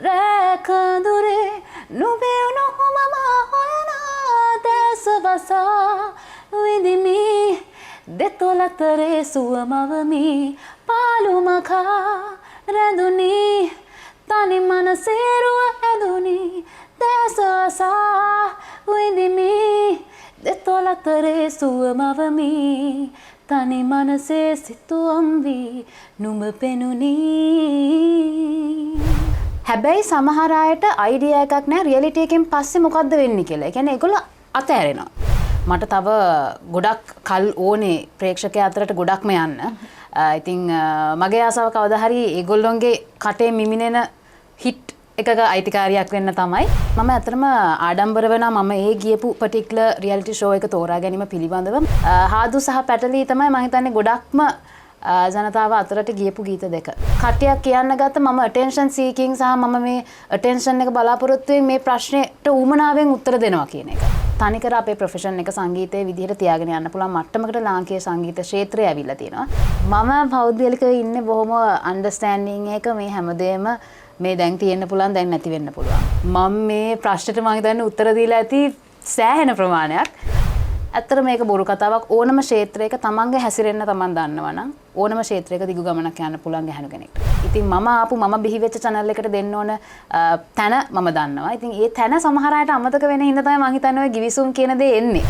රැකඳුරේ නුබෙවුණු මම හොයන දැසවසා විඳිමි දෙතොලතරේ සුවමවමි පාළුමකා රැඳුනි තනි මනසේරුව ඇඳුනි දැසවසා විඳිමි දෙතොලතරේ සුවමවමි තනි මනසේ සිතුවම් වී නුඹ පෙනුනි. හැබැයි සමහර අයට අයිඩියා එකක් නැහැ රියැලිටි එකෙන් පස්සේ මොකද්ද වෙන්නේ කියලා. ඒ කියන්නේ ඒගොල්ලෝ අතෑරෙනවා. මට තව ගොඩක් කල් ඕනේ ප්‍රේක්ෂකයා අතරට ගොඩක්ම යන්න. ඉතින් මගේ ආසාව කවදා හරි ඒගොල්ලොන්ගේ කටේ මිමිනෙන හිට් එකක අයිතිකාරියක් වෙන්න තමයි. මම ඇත්තටම ආඩම්බර වෙනවා මම ඒ ගියපු particular reality show එක තෝරා ගැනීම පිළිබඳව. හාදු සහ පැටලී තමයි මම හිතන්නේ ගොඩක්ම ජනතාව අතරට ගියපු ගීත දෙක. කට්ටියක් කියන්න ගත්ත මම attention seeking සහ මම මේ attention එක බලාපොරොත්තු වෙමින් මේ ප්‍රශ්නෙට උමනාවෙන් උත්තර දෙනවා කියන එක. තනිකර අපේ ප්‍රොෆෙෂන් එක සංගීතයේ විදිහට තියාගෙන යන්න පුළුවන් මට්ටමකට ලාංකීය සංගීත ක්ෂේත්‍රය ඇවිල්ලා තියෙනවා. මම පෞද්ගලිකව ඉන්නේ බොහොම understanding එක මේ හැමදේම මේ දැන් තියෙන්න පුළුවන් දැන් නැති වෙන්න පුළුවන්. මම මේ ප්‍රශ්නෙට මම හිතන්නේ උත්තර දීලා ඇති සෑහෙන ප්‍රමාණයක්. ඇත්තට මේක බොරු කතාවක්. ඕනම ක්ෂේත්‍රයක තමන්ගේ හැසිරෙන්න තමන් දන්නවා නම් ඕනම ක්ෂේත්‍රයක දිගු ගමනක් යන්න පුළුවන් ගැහණු කෙනෙක්ට. ඉතින් මම බිහි වෙච්ච channel එකට දෙන්න ඕන තැන මම දන්නවා. ඉතින් ඒ තැන සමහර අයට අමතක වෙන හින්දා තමයි මම හිතන්නේ ඔය ගිවිසුම් කියන දේ එන්නේ.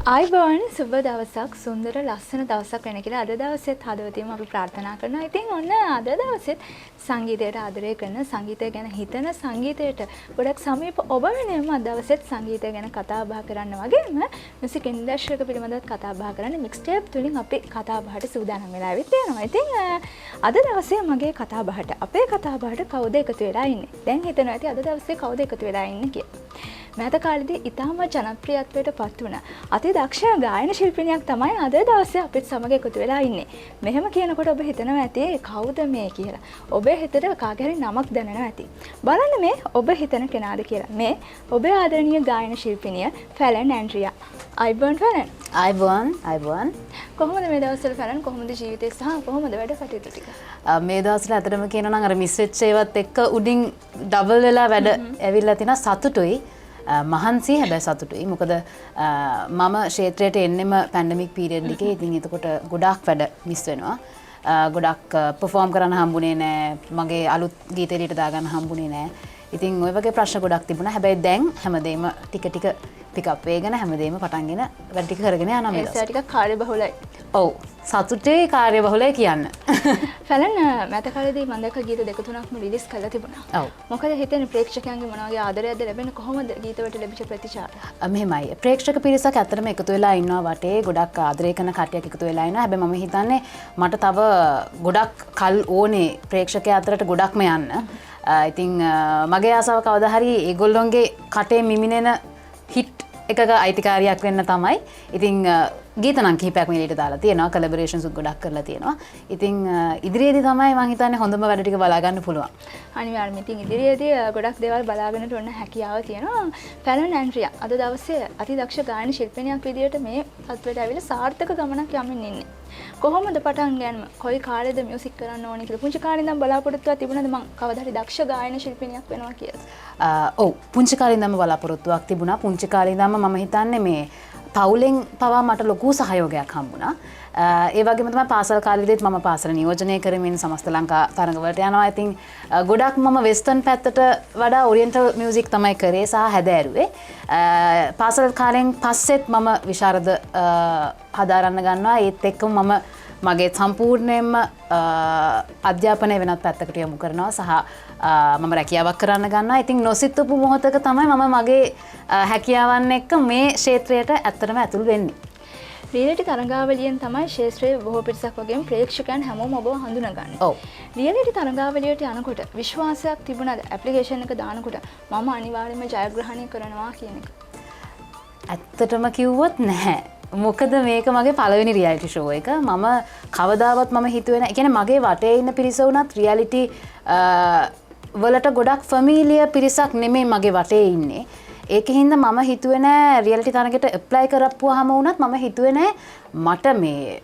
ආයිබෝන් සුබ දවසක් සුන්දර ලස්සන දවසක් වෙන කියලා අද දවසෙත් හදවතින්ම අපි ප්‍රාර්ථනා කරනවා. ඉතින් ඔන්න අද දවසෙත් සංගීතයට ආදරය කරන සංගීතය ගැන හිතන සංගීතයට ගොඩක් සමීප ඔබ වෙනුවෙන්ම අද දවසෙත් සංගීතය ගැන කතා බහ කරන්න වගේම මියුසික් ඉන්ඩස්ට්‍රි එක පිළිබඳව කතා බහ කරන්න මික්ස්ටේප් තුලින් අපි කතා බහට සූදානම් වෙලා ඉවිත් යනවා. ඉතින් අද දවසේ මගේ කතා බහට අපේ කතා බහට කවුද එකතු වෙලා ඉන්නේ? දැන් හිතනවා ඇති අද දවසේ කවුද එකතු වෙලා ඉන්නේ කියලා. මෑත කාලේදී ඉතාම ජනප්‍රියත්වයට පත් වුණ අති දක්ෂ ගායන ශිල්පිනියක් තමයි අද දවසේ අපිත් සමග එකතු වෙලා ඉන්නේ. මෙහෙම කියනකොට ඔබ හිතනවා ඇති කවුද මේ කියලා. ඔබේ හිතට කාගේ හරි නමක් දැනෙනවා ඇති. බලන්න මේ ඔබ හිතන කෙනාද කියලා. මේ ඔබේ ආදරණීය ගායන ශිල්පිනිය ෆැලන් ඇන්ඩ්‍රියා. අයිබෝන් ෆැලන්. අයිබෝන්. කොහොමද මේ දවස්වල ෆැලන් කොහොමද ජීවිතේ සහ කොහොමද වැඩ කටයුතු ටික? මේ දවස්වල ඇත්තටම කියනවා නම් අර මිස් වෙච්ච ඒවත් එක්ක උඩින් ඩබල් වෙලා වැඩ ඇවිල්ලා තිනා සතුටුයි. මහන්සි හැබැයි සතුටුයි. මොකද මම ක්ෂේත්‍රයට එන්නෙම පැන්ඩමික් පීරියඩ් එකේ. ඉතින් එතකොට ගොඩාක් වැඩ මිස් වෙනවා. ගොඩක් පර්ෆෝම් කරන්න හම්බුනේ නෑ. මගේ අලුත් ගීත එළියට දාගන්න හම්බුනේ නෑ. ඉතින් ওই වගේ ප්‍රශ්න ගොඩක් තිබුණා. හැබැයි දැන් හැමදේම ටික පිකප් වේගෙන හැමදේම පටන්ගෙන වැඩ ටික කරගෙන යනවා මේ දවස්. ඒක ටිකක් කාර්යබහුලයි. ඔව්. සතුටේ කාර්යබහුලයි කියන්න. ෆැලන් මෑත කාලේදී මම දැක්ක ගීත දෙක තුනක්ම රිලීස් කරලා තිබුණා. ඔව්. මොකද හිතන්නේ ප්‍රේක්ෂකයන්ගේ මොන වගේ ආදරයක්ද ලැබෙන්නේ කොහොමද ගීතවලට ලැබිච්ච ප්‍රතිචාර? මෙහෙමයි. ප්‍රේක්ෂක පිරිසක් ඇත්තටම එකතු වෙලා ඉන්නවා වටේ. ගොඩක් ආදරය කරන කට්ටියක් එකතු වෙලා ඉන්නවා. හැබැයි මම හිතන්නේ මට තව ගොඩක් කල් ඕනේ ප්‍රේක්ෂකයා අතරට ගොඩක්ම යන්න. ඉතින් මගේ ආසාව කවදා හරි ඒගොල්ලොන්ගේ කටේ මිමිනෙන හිට් එකක අයිතිකාරියක් වෙන්න තමයි. ඉතින් ගීත නම් කිහිපයක් මෙලියට දාලා තියෙනවා. කොලැබොරේෂන්ස් ගොඩක් කරලා තියෙනවා. ඉතින් ඉදිරියේදී තමයි මම හිතන්නේ හොඳම වැඩ ටික බලා ගන්න පුළුවන්. අනිවාර්යයෙන්ම ඉතින් ඉදිරියේදී ගොඩක් දේවල් බලාගෙනට ඔන්න හැකියාව තියෙනවා. ෆැලන් ඇන්ඩ්‍රියා අද දවසේ අති දක්ෂ ගායන ශිල්පිනියක් විදියට මේ තත්ත්වයට ඇවිල්ලා සාර්ථක ගමනක් යමින් ඉන්නේ. කොහොමද පටන් ගන්නම? කොයි කාලෙද මියුසික් කරන්න ඕනේ කියලා පුංචි කාලේ ඉඳන් බලාපොරොත්තුවක් තිබුණාද මං කවදා හරි දක්ෂ ගායන ශිල්පිනියක් වෙනවා කියලා? ඔව් පුංචි කාලේ ඉඳන්ම බලාපොරොත්තුවක් තිබුණා. පුංචි කාලේ ඉඳන්ම මම හිතන්නේ මේ පවුලෙන් පවා මට ලොකු සහයෝගයක් හම්බුණා. ඒ වගේම තමයි පාසල් කාලෙදිත් මම පාසල නියෝජනය කරමින් සමස්ත ලංකා තරඟවලට යනවා. ඉතින් ගොඩක් මම වෙස්ටර්න් පැත්තට වඩා ඔරියන්ටල් මියුසික් තමයි කරේ සහ හැදෑරුවේ. පාසල් කාලෙන් පස්සෙත් මම විශාරද හදාරන්න ගන්නවා. ඒත් එක්කම මම මගේ සම්පූර්ණයෙන්ම අධ්‍යාපනය වෙනත් පැත්තකට යොමු කරනවා සහ මම රැකියාවක් කරන්න ගන්නවා. ඉතින් නොසිතපු මොහොතක තමයි මම මගේ හැකියාවන් එක්ක මේ ක්ෂේත්‍රයට ඇත්තටම ඇතුල් වෙන්නේ. රියැලිටි තරඟාවලියෙන් තමයි ක්ෂේත්‍රයේ බොහෝ පිරිසක් වගේම ප්‍රේක්ෂකයන් හැමෝම ඔබව හඳුනගන්නේ. ඔව්. රියැලිටි තරඟාවලියට යනකොට විශ්වාසයක් තිබුණාද ඇප්ලිකේෂන් එක දානකොට මම අනිවාර්යයෙන්ම ජයග්‍රහණය කරනවා කියන එක? ඇත්තටම කිව්වොත් නැහැ. මොකද මේක මගේ පළවෙනි රියැලිටි ෂෝ එක. මම කවදාවත් මම හිතුවේ නැහැ. ඒ කියන්නේ මගේ වටේ ඉන්න පිරිස උනත් රියැලිටි වලට ගොඩක් ෆැමිලියර් පිරිසක් නෙමෙයි මගේ වටේ ඉන්නේ. ඒකින්ද මම හිතුවේ නෑ රියැලිටි තරගයට ඇප්ලයි කරපුවාම වුණත් මම හිතුවේ නෑ මට මේ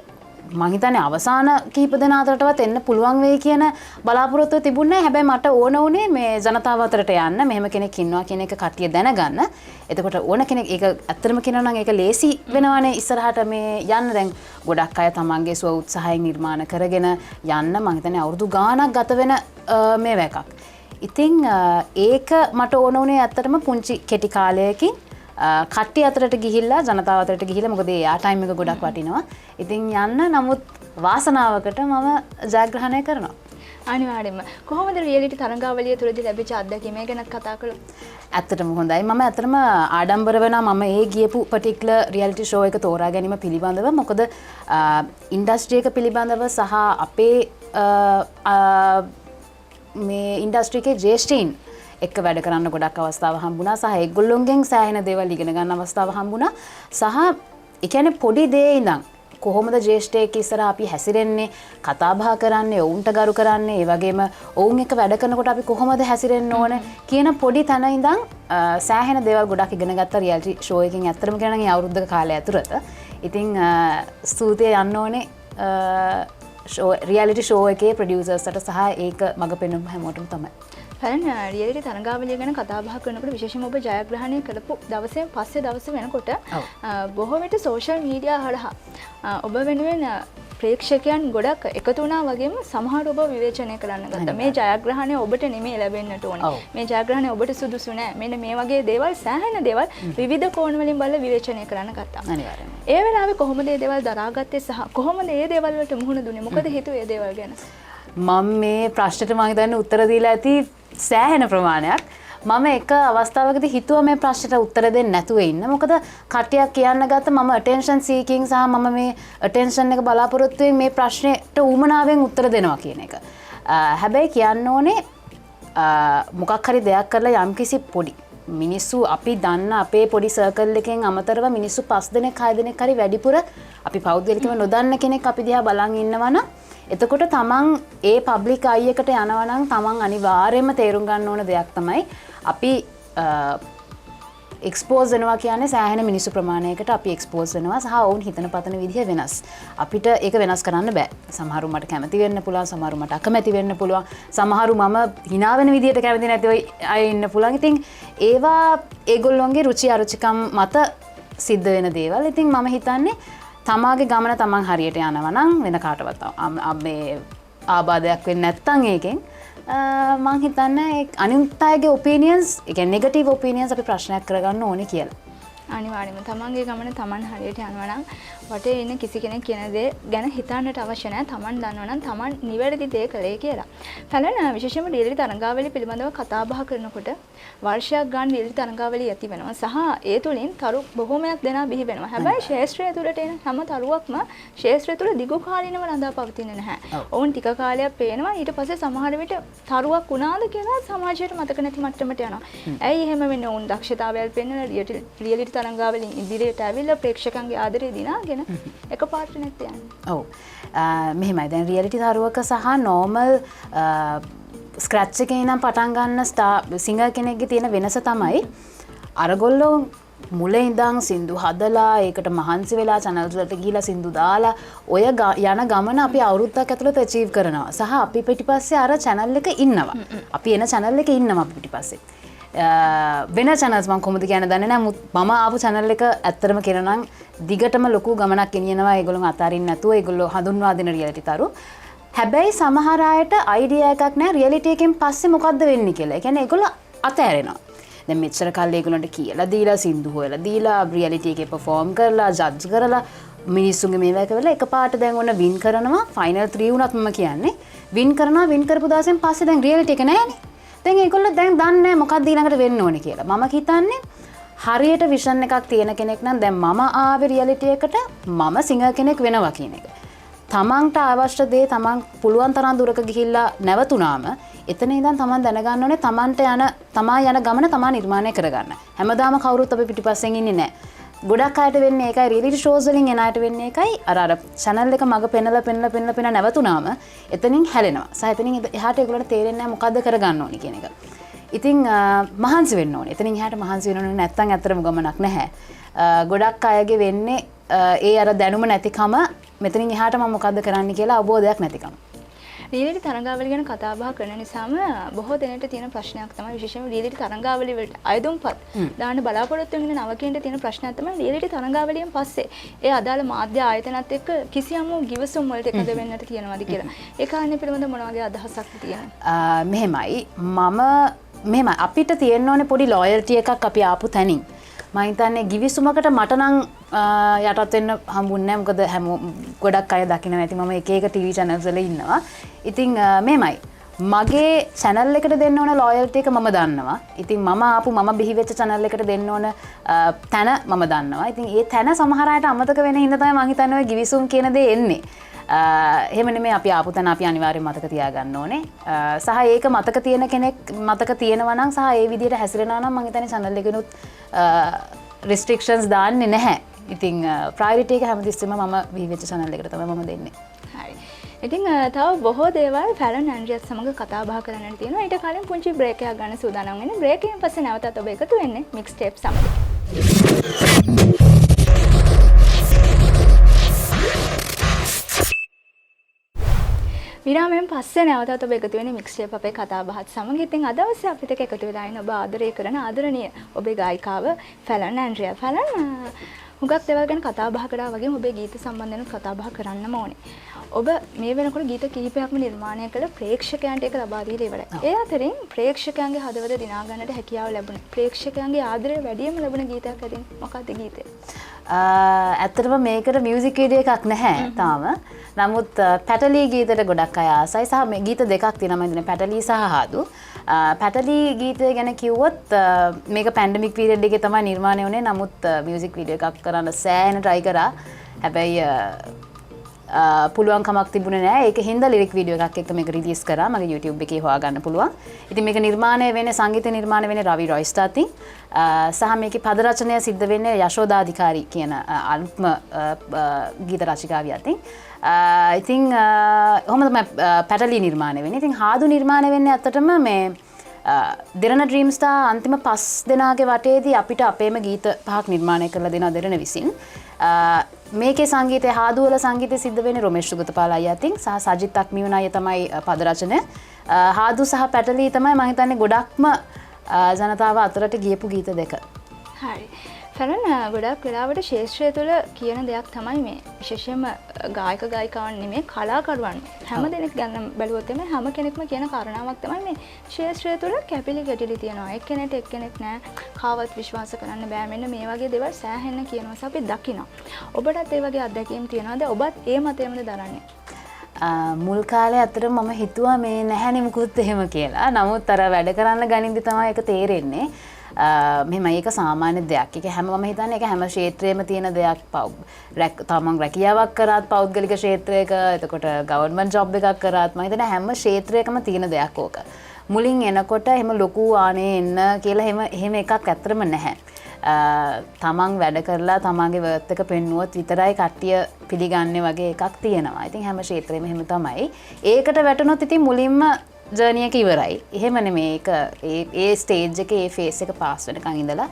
මං හිතන්නේ අවසාන කීප දෙනා අතරටවත් එන්න පුළුවන් වෙයි කියන බලාපොරොත්තුව තිබුණේ නැහැ. හැබැයි මට ඕන උනේ මේ ජනතාව අතරට යන්න, මෙහෙම කෙනෙක් ඉන්නවා කියන එක කට්ටිය දැනගන්න. එතකොට ඕන කෙනෙක් ඒක ඇත්තටම කියනවා නම් ඒක ලේසි වෙනවනේ ඉස්සරහට මේ යන්න. දැන් ගොඩක් අය තමන්ගේ ස්ව උත්සාහයෙන් නිර්මාණ කරගෙන යන්න මං හිතන්නේ අවුරුදු ගාණක් ගත වෙන මේ එකක්. ඉතින් ඒක මට ඕන උනේ ඇත්තටම පුංචි කෙටි කාලයකින් කට්ටිය අතරට ගිහිල්ලා ජනතාව අතරට ගිහිල්ලා මොකද ඒ ටයිම් එක ගොඩක් වටිනවා. ඉතින් යන්න නමුත් වාසනාවකට මම ජයග්‍රහණය කරනවා. අනිවාර්යයෙන්ම. කොහොමද රියැලිටි තරඟාවලිය තුළදී ලැබිච්ච අත්දැකීම ගැන කතා කළොත්? ඇත්තටම හොඳයි. මම ඇත්තටම ආඩම්බර වෙනවා මම ඒ ගියපු particular reality show එක තෝරා ගැනීම පිළිබඳව. මොකද ඉන්ඩස්ට්‍රි එක පිළිබඳව සහ අපේ මේ ඉන්ඩස්ට්‍රි එකේ ජ්‍යෙෂ්ඨීන් එක්ක වැඩ කරන්න ගොඩක් අවස්ථාව හම්බුණා සහ ඒගොල්ලොන්ගෙන් සෑහෙන දේවල් ඉගෙන ගන්න අවස්ථාව හම්බුණා සහ ඒ කියන්නේ පොඩි දේ ඉඳන් කොහොමද ජ්‍යෙෂ්ඨයෙක් ඉස්සර අපි හැසිරෙන්නේ කතා බහ කරන්නේ ඔවුන්ට ගරු කරන්නේ ඒ වගේම ඔවුන් එක්ක වැඩ කරනකොට අපි කොහොමද හැසිරෙන්න ඕන කියන පොඩි තැන ඉඳන් සෑහෙන දේවල් ගොඩක් ඉගෙන ගත්තා රියැලිටි ෂෝ එකකින් ඇත්තටම කියනවා නම් ඒ අවුරුද්දක කාලය ඇතුළත. ඉතින් ස්තුතිය යන්න ඕනේ රියැලිටි ෂෝ එකේ ප්‍රොඩියුසර්ස්ට සහ ඒක මඟ පෙන්වපු හැමෝටම තමයි. පැරන් රියැලිටි තරඟාවලිය ගැන කතා බහ කරනකොට විශේෂයෙන්ම ඔබ ජයග්‍රහණය කළපු දවසෙන් පස්සේ දවස වෙනකොට බොහෝ විට සෝෂල් මීඩියා හරහා ඔබ වෙනුවෙන් ප්‍රේක්ෂකයන් ගොඩක් එකතු වුණා වගේම සමහර ඔබ විවේචනය කරන්න ගත්තා. මේ ජයග්‍රහණය ඔබට නෙමෙයි ලැබෙන්නට ඕනේ. මේ ජයග්‍රහණය ඔබට සුදුසු නෑ. මෙන්න මේ වගේ දේවල් සෑහෙන දේවල් විවිධ කෝණ වලින් බලලා විවේචනය කරන්න ගත්තා. අනිවාර්යයෙන්ම. ඒ වෙලාවේ කොහොමද මේ දේවල් දරාගත්තේ සහ කොහොමද මේ දේවල් වලට මුහුණ දුන්නේ? මොකද හිතුවේ මේ දේවල් ගැන? මම මේ ප්‍රශ්නෙට මම හිතන්නේ උත්තර දීලා ඇති සෑහෙන ප්‍රමාණයක්. මම එක අවස්ථාවකදී හිතුවා මේ ප්‍රශ්නට උත්තර දෙන්න නැතුව ඉන්න. මොකද කට්ටියක් කියන්න ගත්ත මම attention seeking සහ මම මේ attention එක බලාපොරොත්තු වෙමින් මේ ප්‍රශ්නෙට ඌමනාවෙන් උත්තර දෙනවා කියන එක. හැබැයි කියන්න ඕනේ මොකක් හරි දෙයක් කරලා යම්කිසි පොඩි මිනිස්සු අපි දන්න අපේ පොඩි සර්කල් එකෙන් අමතරව මිනිස්සු 5 දෙනෙක් 6 දෙනෙක් හරි වැඩිපුර අපි පෞද්ගලිකව නොදන්න කෙනෙක් අපි දිහා බලන් ඉන්නවා නම් එතකොට තමන් ඒ පබ්ලික් අයි එකට යනවා නම් තමන් අනිවාර්යයෙන්ම තේරුම් ගන්න ඕන දෙයක් තමයි අපි එක්ස්පෝස් වෙනවා කියන්නේ සෑහෙන මිනිස්සු ප්‍රමාණයකට අපි එක්ස්පෝස් වෙනවා සහ ඔවුන් හිතන පතන විදිහ වෙනස්. අපිට ඒක වෙනස් කරන්න බෑ. සමහරු මට කැමති වෙන්න පුළුවන්, සමහරු මට අකමැති වෙන්න පුළුවන්, සමහරු මම hina වෙන විදිහට කැමති නැතිව අය ඉන්න පුළුවන්. ඉතින් ඒවා ඒගොල්ලොන්ගේ රුචි අරුචිකම් මත සිද්ධ වෙන දේවල්. ඉතින් මම හිතන්නේ තමාගේ ගමන තමන් හරියට යනවා නම් වෙන කාටවත් මේ ආබාධයක් වෙන්නේ නැත්නම් ඒකෙන් මං හිතන්නේ අනිත් අයගේ ඔපිනියන්ස් ඒ කියන්නේ නෙගටිව් ඔපිනියන්ස් අපි ප්‍රශ්නයක් කරගන්න ඕනේ කියලා. අනිවාර්යයෙන්ම තමන්ගේ ගමන තමන් හරියට යනවා නම් වටේ ඉන්න කිසි කෙනෙක් කියන දේ ගැන හිතන්නට අවශ්‍ය නැහැ. තමන් දන්නවා නම් තමන් නිවැරදි දේ කළේ කියලා. පැලන විශේෂයෙන්ම රියැලිටි තරඟාවලිය පිළිබඳව කතා බහ කරනකොට වර්ෂයක් ගන්න රියැලිටි තරඟාවලිය ඇති වෙනවා. සහ ඒ තුලින් තරු බොහෝමයක් දෙනා බිහි වෙනවා. හැබැයි ශාස්ත්‍රය තුළට එන හැම තරුවක්ම ශාස්ත්‍රය තුළ දිගු කාලිනව රඳා පවතින්නේ නැහැ. ඔවුන් ටික කාලයක් පේනවා ඊට පස්සේ සමහර විට තරුවක් වුණාද කියලා සමාජයට මතක නැති මට්ටමට යනවා. ඇයි එහෙම වෙන්නේ? ඔවුන් දක්ෂතාවයල් පෙන්වන රියැලිටි තරඟාවලින් ඉදිරියට ඇවිල්ලා ප්‍රේක්ෂකයන්ගේ ආදරය දිනාගෙන එකපාරට නැත් යන්නේ. ඔව්. මෙහෙමයි. දැන් රියැලිටි තරුවක සහ නෝමල් ස්ක්‍රැච් එකේ ඉඳන් පටන් ගන්න සිංගර් කෙනෙක්ගේ තියෙන වෙනස තමයි අරගොල්ලෝ මුල ඉඳන් සින්දු හදලා ඒකට මහන්සි වෙලා channels වලට ගිහිලා සින්දු දාලා ඔය යන ගමන අපි අවුරුද්දක් ඇතුළත achieve කරනවා. සහ අපි පිටිපස්සේ අර channel එක ඉන්නවා. අපි එන channel එකේ ඉන්නවා අපි පිටිපස්සේ. වෙන channels මම කොහොමද කියන්න දන්නේ නැහැ. මම ආපු channel එක ඇත්තටම කියනනම් දිගටම ලොකු ගමනක් ගෙනියනවා. ඒගොල්ලෝ අතාරින්න නැතුව ඒගොල්ලෝ හඳුන්වා දෙන රියැලිටි තරු. හැබැයි සමහර අයට අයිඩියා එකක් නැහැ රියැලිටි එකෙන් පස්සේ මොකද්ද වෙන්නේ කියලා. ඒ කියන්නේ ඒගොල්ලෝ අතෑරෙනවා. දැන් මෙච්චර කල් ඒගොල්ලන්ට කියලා දීලා සින්දු හොයලා දීලා රියැලිටි එකේ perform කරලා ජජ් කරලා මිනිස්සුන්ගේ මේවා කරලා එකපාරට දැන් ඔන්න වින් කරනවා. ෆයිනල් 3 වුණත් මම කියන්නේ වින් කරනවා. වින් කරපු දවසෙන් පස්සේ දැන් රියැලිටි එක නැහැනේ. දැන් ඒගොල්ලෝ දැන් දන්නේ නැහැ මොකක්ද ඊළඟට වෙන්න ඕනේ කියලා. මම හිතන්නේ හරියට විෂන් එකක් තියෙන කෙනෙක් නම් දැන් මම ආවේ රියැලිටි එකට මම සිංගර් කෙනෙක් වෙනවා කියන එක. තමන්ට අවශ්‍ය දේ තමන් පුළුවන් තරම් දුරක ගිහිල්ලා නැවතුනාම එතන ඉඳන් තමන් දැනගන්න ඕනේ තමන්ට තමා යන ගමන තමා නිර්මාණය කරගන්න. හැමදාම කවුරුත් අපි පිටිපස්සෙන් ඉන්නේ නැහැ. ගොඩක් අයට වෙන්නේ ඒකයි රියැලිටි ෂෝස් වලින් එන අයට වෙන්නේ ඒකයි අර channel එක මග පෙන්නලා නැවතුනාම එතනින් හැලෙනවා. සහ එතනින් එහාට ඒගොල්ලන්ට තේරෙන්නේ නැහැ මොකද්ද කරගන්න ඕනේ කියන එක. ඉතින් මහන්සි වෙන්න ඕනේ. එතනින් එහාට මහන්සි වෙන්න ඕනේ නැත්නම් ඇත්තටම ගමනක් නැහැ. ගොඩක් අයගේ වෙන්නේ ඒ අර දැනුම නැතිකම මෙතනින් එහාට මම මොකද්ද කරන්න කියලා අවබෝධයක් නැතිකම. රියැලිටි තරංගාවලිය ගැන කතා බහ කරන නිසාම බොහෝ දෙනෙක්ට තියෙන ප්‍රශ්නයක් තමයි විශේෂයෙන්ම රියැලිටි තරංගාවලිය වලට අයදුම්පත් දාන්න බලාපොරොත්තු වෙන නවකයන්ට තියෙන ප්‍රශ්නයක් තමයි රියැලිටි තරංගාවලියෙන් පස්සේ ඒ අදාළ මාධ්‍ය ආයතනත් එක්ක කිසියම් ගිවිසුම් වලට එකද වෙන්නට තියෙනවද කියලා. ඒ කාරණේ පිළිබඳව මොන වගේ අදහසක් තියෙනවද? මෙහෙමයි අපිට තියෙන්න ඕනේ පොඩි ලොයල්ටි එකක් අපි ආපු තැනින්. මම හිතන්නේ ගිවිසුමකට මට නම් යටත් වෙන්න හම්බුන්නේ නැහැ. මොකද හැම ගොඩක් අය දකින්න නැති මම එක එක ටීවී channels වල ඉන්නවා. ඉතින් මෙහෙමයි මගේ channel එකට දෙන්න ඕන loyalty එක මම දන්නවා. ඉතින් මම ආපු මම බිහි වෙච්ච channel එකට දෙන්න ඕන තැන මම දන්නවා. ඉතින් ඒ තැන සමහර අයට අමතක වෙන හින්දා තමයි මම හිතන්නේ ඔය ගිවිසුම් කියන දේ එන්නේ. එහෙම නෙමෙයි අපි ආපු තැන අපි අනිවාර්යෙන් මතක තියාගන්න ඕනේ. සහ ඒක මතක තියෙන කෙනෙක් මතක තියෙනවා නම් සහ ඒ විදිහට හැසිරෙනවා නම් මම හිතන්නේ channel එකෙනුත් restrictions දාන්නේ නැහැ. ඉතින් priority එක හැමතිස්සෙම මම බිහි වෙච්ච channel එකට තමයි මම දෙන්නේ. හරි. ඉතින් තව බොහෝ දේවල් ෆැලන් ඇන්ඩ්‍රියස් සමග කතා බහ කරන්නට තියෙනවා. ඊට කලින් පුංචි බ්‍රේක් එකක් ගන්න සූදානම් වෙන්නේ. බ්‍රේක් එකෙන් පස්සේ නැවතත් ඔබ එකතු වෙන්නේ මික්ස් ටේප් සමග. විරාමයෙන් පස්සේ නැවතත් ඔබ එකතු වෙන්නේ මික්ස් ටේප් අපේ කතා බහත් සමග. ඉතින් අද දවසේ අපිට එකතු වෙලා ඉන්න ඔබ ආදරය කරන ආදරණීය ඔබේ ගායිකාව ෆැලන් ඇන්ඩ්‍රියා. ෆැලන් හුඟක් දේවල් ගැන කතා බහ කරා වගේම ඔබේ ගීත සම්බන්ධව කතා බහ කරන්නම ඕනේ. ඔබ මේ වෙනකොට ගීත කිහිපයක්ම නිර්මාණය කළ ප්‍රේක්ෂකයන්ට ඒක ලබා දීලා ඉවරයි. ඒ අතරින් ප්‍රේක්ෂකයන්ගේ හදවත දිනා ගන්නට හැකියාව ලැබුණ ප්‍රේක්ෂකයන්ගේ ආදරය වැඩිම ලැබුණ ගීතයක් අතින් මොකක්ද ගීතය? ඇත්තටම මේකට මියුසික් වීඩියෝ එකක් නැහැ තාම. නමුත් පැටලි ගීතයට ගොඩක් අය ආසයි සහ මේ ගීත දෙකක් තියෙනවා මම හිතන්නේ පැටලි සහ හාදු. පැටලි ගීතය ගැන කිව්වොත් මේක පැන්ඩමික් පීරියඩ් එකේ තමයි නිර්මාණය වුණේ. නමුත් මියුසික් වීඩියෝ එකක් කරන්න සෑහෙන try කරා. හැබැයි පුළුවන් කමක් තිබුණේ නැහැ. ඒක හින්දා ලිරික් වීඩියෝ එකක් එක්ක මේක රිලීස් කරා. මගේ YouTube එකේ හොයාගන්න පුළුවන්. ඉතින් මේක නිර්මාණය වෙන්නේ සංගීත නිර්මාණය වෙන්නේ රවි රොයිස්ටා අතින්. සහ මේකේ පද රචනය සිද්ධ වෙන්නේ යශෝදාධිකාරි කියන අල්පම ගීත රචිකාවිය අතින්. ඉතින් ඔහොම තමයි පැටලි නිර්මාණය වෙන්නේ. ඉතින් හාදු නිර්මාණය වෙන්නේ ඇත්තටම මේ දෙරණ ඩ්‍රීම් ස්ටාර් අන්තිම 5 දෙනාගේ වටේදී අපිට අපේම ගීත 5ක් නිර්මාණය කරලා දෙනවා දෙරණ විසින්. මේකේ සංගීතය හාදු වල සංගීතය සිද්ධ වෙන්නේ රොමේෂ් සුගතපාල අයියා අතින් සහ සජිත් අක්මියුන් අයියා තමයි පද රචනය. හාදු සහ පැටලි තමයි මම හිතන්නේ ගොඩක්ම ජනතාව අතරට ගියපු ගීත දෙක. හරි. ෆැලන් ගොඩක් වෙලාවට ශාස්ත්‍රය තුළ කියන දෙයක් තමයි මේ විශේෂයෙන්ම ගායක ගායිකාවන් නෙමෙයි කලාකරුවන් හැම දෙනෙක් ගැන බැලුවොත් එමේ හැම කෙනෙක්ම කියන කාරණාවක් තමයි මේ ශාස්ත්‍රය තුළ කැපිලි ගැටිලි තියෙනවා. එක්කෙනෙක් එක්කෙනෙක් නෑ කාවත් විශ්වාස කරන්න බෑ. මෙන්න මේ වගේ දේවල් සෑහෙන්න කියනවා අපි දකිනවා. ඔබටත් ඒ වගේ අත්දැකීම් තියෙනවද? ඔබත් ඒ මතයමද දරන්නේ? මුල් කාලේ අතර මම හිතුවා මේ නැහැනේ මුකුත් එහෙම කියලා. නමුත් අර වැඩ කරන්න ගනින්දි තමයි ඒක තේරෙන්නේ. මෙහෙම ඒක සාමාන්‍ය දෙයක්. ඒක හැම මම හිතන්නේ ඒක හැම ක්ෂේත්‍රයේම තියෙන දෙයක්. තමන් රැකියාවක් කරාත් පෞද්ගලික ක්ෂේත්‍රයක එතකොට ගවර්න්මන්ට් ජොබ් එකක් කරාත් මම හිතන්නේ හැම ක්ෂේත්‍රයකම තියෙන දෙයක් ඕක. මුලින් එනකොට එහෙම ලොකු ආනේ එන්න කියලා එහෙම එකක් ඇත්තටම නැහැ. තමන් වැඩ කරලා තමන්ගේ වර්ත් එක පෙන්නුවොත් විතරයි කට්ටිය පිළිගන්නේ වගේ එකක් තියෙනවා. ඉතින් හැම ක්ෂේත්‍රෙම එහෙම තමයි. ඒකට වැටුනොත් ඉතින් මුලින්ම ජර්නි එක ඉවරයි. එහෙම නෙමෙයි ඒක ඒ ස්ටේජ් එකේ ඒ ෆේස් එක පාස් වෙනකන් ඉඳලා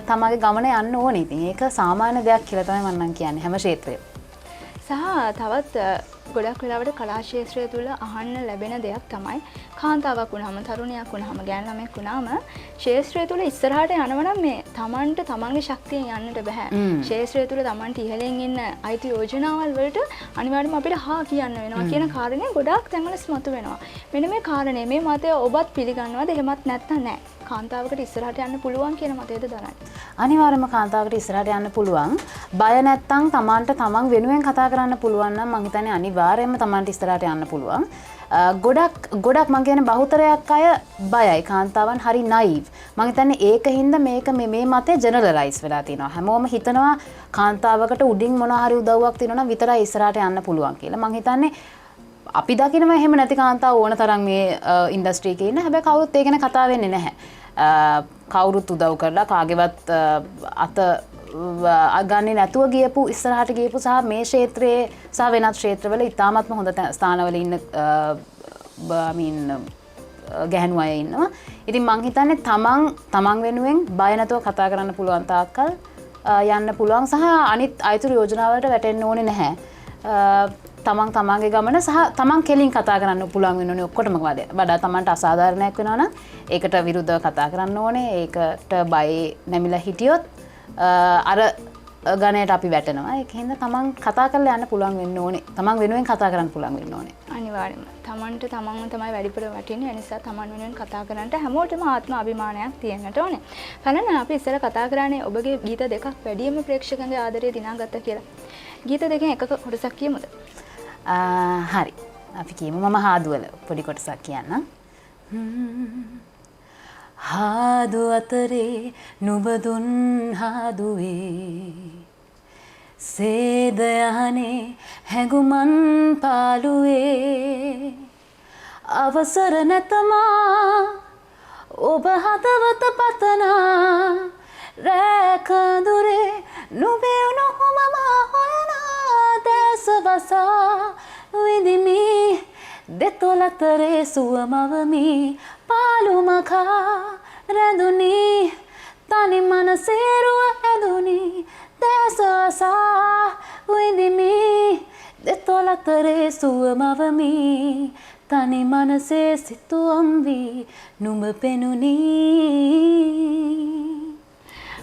තමන්ගේ ගමන යන්න ඕනේ. ඉතින් ඒක සාමාන්‍ය දෙයක් කියලා තමයි මම නම් කියන්නේ හැම ක්ෂේත්‍රෙම. සහ තවත් ගොඩක් වෙලාවට කලා ක්ෂේත්‍රය තුළ අහන්න ලැබෙන දෙයක් තමයි කාන්තාවක් වුණාම තරුණයක් වුණාම ගෑනු ළමෙක් වුණාම ක්ෂේත්‍රය තුළ ඉස්සරහට යනවනම් මේ තමන්ට තමන්ගේ ශක්තියෙන් යන්නට බෑ. ක්ෂේත්‍රය තුළ තමන්ට ඉහළින් ඉන්න අයිති යෝජනාවල් වලට අනිවාර්යයෙන්ම අපිට හා කියන්න වෙනවා කියන කාරණේ ගොඩාක් තැන්වල ස්මතු වෙනවා. මෙන්න මේ කාරණේ මේ මතය ඔබත් පිළිගන්නවද? එහෙමත් නැත්නම් නෑ. කාන්තාවකට ඉස්සරහට යන්න පුළුවන් කියන මතයද දරන්නේ? අනිවාර්යයෙන්ම කාන්තාවකට ඉස්සරහට යන්න පුළුවන්. බය නැත්තම් තමන්ට තමන් වෙනුවෙන් කතා කරන්න පුළුවන් නම් මම හිතන්නේ අනිවාර්යයෙන්ම තමන්ට ඉස්සරහට යන්න පුළුවන්. ගොඩක් මම කියන්නේ බහුතරයක් අය බයයි. කාන්තාවන් හරි නයිව්. මම හිතන්නේ ඒකින්ද මේක මේ මතේ ජෙනරලයිස් වෙලා තියෙනවා. හැමෝම හිතනවා කාන්තාවකට උඩින් මොනවා හරි උදව්වක් තියෙනවා නම් විතරයි ඉස්සරහට යන්න පුළුවන් කියලා. මම හිතන්නේ අපි දකිනවා එහෙම නැති කාන්තාව ඕන තරම් මේ ඉන්ඩස්ට්‍රි එකේ ඉන්න. හැබැයි කවුරුත් ඒ ගැන කතා වෙන්නේ නැහැ. කවුරුත් උදව් කරලා කාගේවත් අත ගන්නේ නැතුව ගියපු ඉස්සරහට ගියපු සහ මේ ක්ෂේත්‍රයේ සහ වෙනත් ක්ෂේත්‍රවල ඉතාමත්ම හොඳ ස්ථානවල ඉන්න ගැහැණු අය ඉන්නවා. ඉතින් මං හිතන්නේ තමන් වෙනුවෙන් බය නැතුව කතා කරන්න පුළුවන් තාක්කල් යන්න පුළුවන් සහ අනිත් අයිතුරු යෝජනාවලට වැටෙන්න ඕනේ නැහැ. තමන්ගේ ගමන සහ තමන් කෙලින් කතා කරන්න පුළුවන් වෙන ඕනේ ඔක්කොටම වඩා තමන්ට අසාධාරණයක් වෙනවා නම් ඒකට විරුද්ධව කතා කරන්න ඕනේ. ඒකට බය නැමිලා හිටියොත් අර ගණයට අපි වැටෙනවා. ඒක හින්දා තමන් කතා කරලා යන්න පුළුවන් වෙන්න ඕනේ. තමන් වෙනුවෙන් කතා කරන්න පුළුවන් වෙන්න ඕනේ. අනිවාර්යයෙන්ම තමන්ට තමන්ව තමයි වැඩිපුර වටින්නේ. ඒ නිසා තමන් වෙනුවෙන් කතා කරන්නට හැමෝටම ආත්ම අභිමානයක් තියෙන්නට ඕනේ. බලන්න අපි ඉස්සෙල්ලා කතා කරන්නේ ඔබගේ ගීත දෙකක් වැඩිම ප්‍රේක්ෂකයන්ගේ ආදරය දිනාගත්තා කියලා. ගීත දෙකෙන් එකක කොටසක් කියමුද? හරි. අපි කියමු මම හාදුවල පොඩි කොටසක් කියන්නම්. හාදු අතරේ නුඹ දුන් හාදුවේ සේද යහනේ හැඟුමන් පාළුවේ අවසර නැතමා ඔබ හදවත පතනා රැකඳුරේ නුඹේ උණුහුම මා හොයනා දැස වසා විඳිමි දෙතොලතරේ සුවමවමි පාළුමකා රැඳුනි තනි මනසේරුව ඇඳුනි දැස වසා විඳිමි දෙතොලතරේ සුවමවමි තනි මනසේ සිතුවම් වී නුඹ පෙනුනි.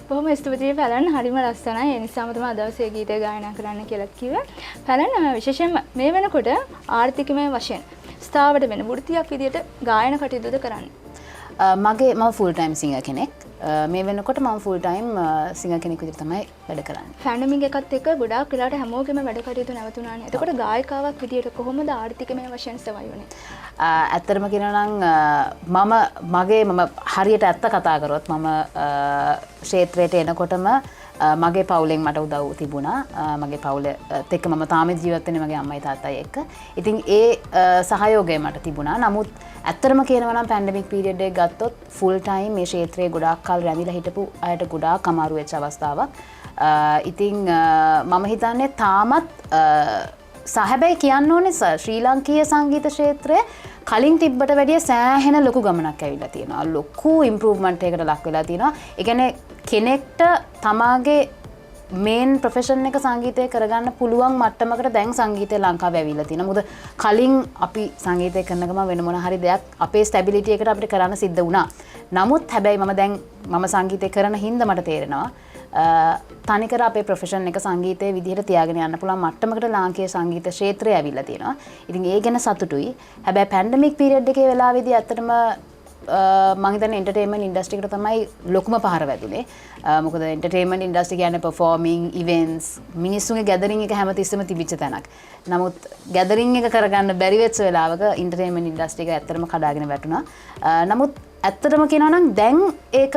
බොහොම ස්තුතියි පැලන්, හරිම ලස්සනයි. ඒ නිසාම තමයි දවසේ ගීතය ගායනා කරන්න කියලා කිව්වේ. පැලන් විශේෂයෙන්ම මේ වෙනකොට ආර්ථිකමය වශයෙන් ස්ථාවට වෙන වෘත්තියක් විදියට ගායන කටයුතුද කරන්නේ? මම ෆුල් ටයිම් සිංගර් කෙනෙක්. මේ වෙනකොට මම ෆුල් ටයිම් සිංගර් කෙනෙක් විදිහට තමයි වැඩ කරන්නේ. පැන්ඩමික් එකත් එක්ක ගොඩාක් වෙලාවට හැමෝගෙම වැඩ කටයුතු නැවතුණානේ. එතකොට ගායිකාවක් විදියට කොහොමද ආර්ථිකමය වශයෙන් සවයි වුනේ? ඇත්තටම කියනවා නම් මම හරියට ඇත්ත කතා කරොත් මම ක්ෂේත්‍රයට එනකොටම මගේ පවුලෙන් මට උදව් තිබුණා. මගේ පවුලත් එක්ක මම තාමත් ජීවත් වෙන්නේ මගේ අම්මයි තාත්තයි එක්ක. ඉතින් ඒ සහයෝගය මට තිබුණා. නමුත් ඇත්තටම කියනවා නම් පැන්ඩමික් පීරියඩ් එක ගත්තොත් ෆුල් ටයිම් මේ ක්ෂේත්‍රයේ ගොඩාක් කල් රැඳිලා හිටපු අයට ගොඩාක් අමාරු වෙච්ච අවස්ථාවක්. ඉතින් මම හිතන්නේ තාමත් හැබැයි කියන්න ඕනේ ශ්‍රී ලාංකීය සංගීත ක්ෂේත්‍රය කලින් තිබ්බට වැඩිය සෑහෙන ලොකු ගමනක් ඇවිල්ලා තියෙනවා. ලොකු ඉම්ප්‍රූව්මන්ට් එකකට ලක් වෙලා තියෙනවා. ඒ කියන්නේ කෙනෙක්ට තමාගේ මේන් ප්‍රොෆෙෂන් එක සංගීතය කරගන්න පුළුවන් මට්ටමකට දැන් සංගීතය ලංකාවේ ඇවිල්ලා තියෙනවා. මොකද කලින් අපි සංගීතය කරන ගමන් වෙන මොන හරි දෙයක් අපේ ස්ටැබිලිටි එකට අපිට කරන්න සිද්ධ වුණා. නමුත් හැබැයි මම සංගීතය කරන හින්දා මට තේරෙනවා තනිකර අපේ ප්‍රොෆෙෂන් එක සංගීතයේ විදිහට තියාගෙන යන්න පුළුවන් මට්ටමකට ලාංකීය සංගීත ක්ෂේත්‍රය ඇවිල්ලා තියෙනවා. ඉතින් ඒ ගැන සතුටුයි. හැබැයි පැන්ඩමික් පීරියඩ් එකේ වෙලාවේදී ඇත්තටම මම හිතන්නේ එන්ටර්ටේන්මන්ට් ඉන්ඩස්ට්‍රි එකට තමයි ලොකුම පහර වැදුනේ. මොකද එන්ටර්ටේන්මන්ට් ඉන්ඩස්ට්‍රි කියන්නේ පර්ෆෝමින්, ඉවෙන්ට්ස්, මිනිස්සුන්ගේ ගැදරින් එක හැමතිස්සෙම තිබිච්ච තැනක්. නමුත් ගැදරින් එක කරගන්න බැරි වෙච්ච වෙලාවක එන්ටර්ටේන්මන්ට් ඉන්ඩස්ට්‍රි එක ඇත්තටම කඩාගෙන වැටුණා. නමුත් ඇත්තටම කියනවා නම් දැන් ඒක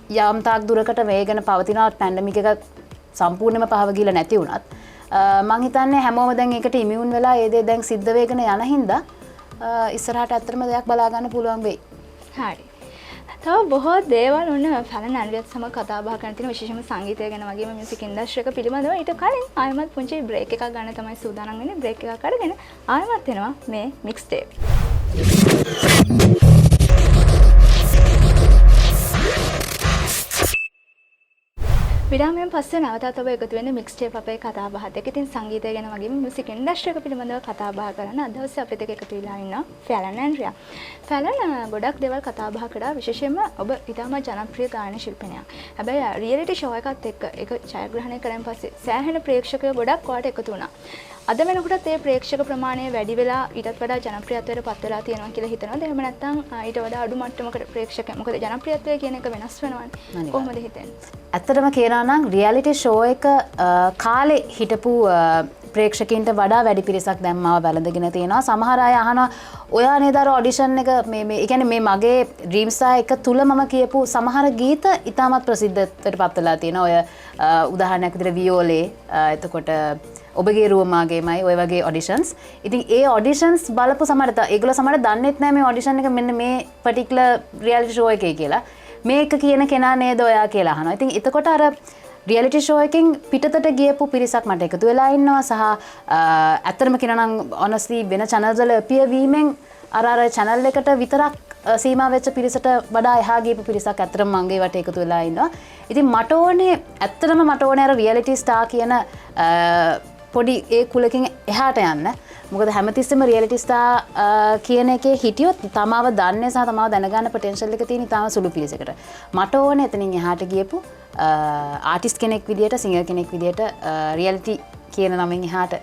යම් තාක් දුරකට වේගන පවතිනවා. පැන්ඩමික් එක සම්පූර්ණයෙන්ම පහව ගිහලා නැති වුණත් මම හිතන්නේ හැමෝම දැන් ඒකට ඉමියුන් වෙලා ඒ දේ දැන් සිද්ධ වෙගෙන යන හින්දා ඉස්සරහට ඇත්තටම දෙයක් බලා ගන්න පුළුවන් වෙයි. හරි. තව බොහෝ දේවල් ඔන්න පැලන් ඇන්ඩ්‍රියත් සමග කතා බහ කරන තියෙන විශේෂම සංගීතය ගැන වගේම මියුසික් ඉන්ඩස්ට්‍රි එක පිළිබඳව ඊට කලින් ආයමත් පුංචි බ්‍රේක් එකක් ගන්න තමයි සූදානම් වෙන්නේ. බ්‍රේක් එකක් අරගෙන ආයමත් එනවා මේ මික්ස් ටේප්. විරාමයෙන් පස්සේ නැවතත් ඔබ එකතු වෙන්නේ මික්ස් ටේප් අපේ කතා බහත් එක්ක. ඉතින් සංගීතය ගැන වගේම මියුසික් ඉන්ඩස්ට්‍රි එක පිළිබඳව කතා බහ කරන අද දවසේ අපිට එකතු වෙලා ඉන්නවා ෆැලන් ඇන්ඩ්‍රියා. ෆැලන් ගොඩක් දේවල් කතා බහ කළා. විශේෂයෙන්ම ඔබ ඉතාමත් ජනප්‍රිය ගායන ශිල්පිනියක්. හැබැයි රියැලිටි ෂෝ එකත් එක්ක ඒක ජයග්‍රහණය කරන් පස්සේ සෑහෙන ප්‍රේක්ෂකයෝ ගොඩක් වාට එකතු වුණා. අද වෙනකොටත් ඒ ප්‍රේක්ෂක ප්‍රමාණය වැඩි වෙලා ඊටත් වඩා ජනප්‍රියත්වයට පත් වෙලා තියෙනවා කියලා හිතනවාද? එහෙම නැත්නම් ඊට වඩා අඩු මට්ටමකට ප්‍රේක්ෂක මොකද ජනප්‍රියත්වය කියන එක වෙනස් වෙනවනේ. කොහොමද හිතෙන්නේ? ඇත්තටම කියනවා නම් රියැලිටි ෂෝ එක කාලේ හිටපු ප්‍රේක්ෂකයින්ට වඩා වැඩි පිරිසක් දැන් මාව වැළඳගෙන තියෙනවා. සමහර අය අහනවා ඔයා නේද අර ඔඩිෂන් එක මේ ඒ කියන්නේ මේ මගේ ඩ්‍රීම් ස්ටාර් එක තුල මම කියපු සමහර ගීත ඉතාමත් ප්‍රසිද්ධත්වයට පත් වෙලා තියෙනවා. ඔය උදාහරණයක් විදිහට වියෝලේ එතකොට ඔබගේ රූමාගේමයි ඔය වගේ ඔඩිෂන්ස්. ඉතින් ඒ ඔඩිෂන්ස් බලපු සමහරට ඒගොල්ලෝ සමහරට දන්නෙත් නැහැ මේ ඔඩිෂන් එක මෙන්න මේ පර්ටිකියුලර් රියැලිටි ෂෝ එකේ කියලා. මේක කියන කෙනා නේද ඔයා කියලා අහනවා. ඉතින් එතකොට අර රියැලිටි ෂෝ එකෙන් පිටතට ගියපු පිරිසක් මට එකතු වෙලා ඉන්නවා සහ ඇත්තටම කියනවා නම් honestly වෙන channels වල appear වීමෙන් අර channel එකට විතරක් සීමා වෙච්ච පිරිසට වඩා එහා ගියපු පිරිසක් ඇත්තටම මගේ වට එකතු වෙලා ඉන්නවා. ඉතින් මට ඕනේ අර රියැලිටි ස්ටාර් කියන පොඩි ඒ කුලකින් එහාට යන්න. මොකද හැමතිස්සෙම රියැලිටි ස්ටාර් කියන එකේ හිටියොත් තමාව දන්නේ සහ තමාව දැනගන්න පොටෙන්ෂල් එක තියෙන තාම සුළු පිරිසකට. මට ඕනේ එතනින් එහාට ගියපු ආටිස්ට් කෙනෙක් විදියට, සිංගර් කෙනෙක් විදියට රියැලිටි කියන නමින් එහාට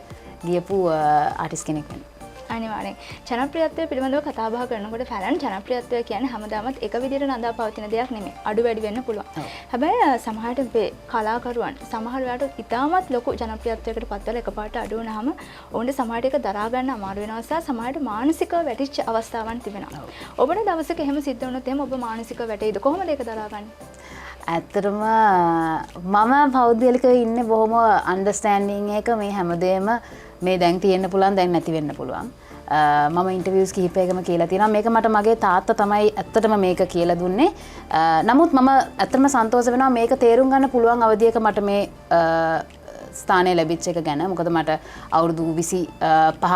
ගියපු ආටිස්ට් කෙනෙක් වෙන්න. අනිවාර්යෙන් ජනප්‍රියත්වය පිළිබඳව කතා බහ කරනකොට ෆැලන් ජනප්‍රියත්වය කියන්නේ හැමදාමත් එක විදිහට නඳා පවතින දෙයක් නෙමෙයි. අඩු වැඩි වෙන්න පුළුවන්. හැබැයි සමහරට මේ කලාකරුවන් සමහර වෙලාවට ඉතාමත් ලොකු ජනප්‍රියත්වයකට පත් වෙලා එකපාරට අඩු වුණාම ඔවුන්ට සමහරට ඒක දරා ගන්න අමාරු වෙනවා සහ සමහරට මානසිකව වැටිච්ච අවස්ථාවන් තිබෙනවා. ඔබට දවසක එහෙම සිද්ධ වුණොත් එහෙම ඔබ මානසිකව වැටෙයිද? කොහොමද ඒක දරාගන්නේ? ඇත්තටම මම පෞද්ගලිකව ඉන්නේ බොහොම අන්ඩර්ස්ටෑන්ඩින් එක මේ හැමදේම මේ දැන් තියෙන්න පුළුවන් දැන් නැති වෙන්න පුළුවන්. මම ඉන්ටර්වියුස් කිහිපයකම කියලා තියෙනවා. මේක මට මගේ තාත්තා තමයි ඇත්තටම මේක කියලා දුන්නේ. නමුත් මම ඇත්තටම සන්තෝෂ වෙනවා මේක තේරුම් ගන්න පුළුවන් අවධියක මට මේ ස්ථානය ලැබිච්ච එක ගැන. මොකද මට අවුරුදු 25ක්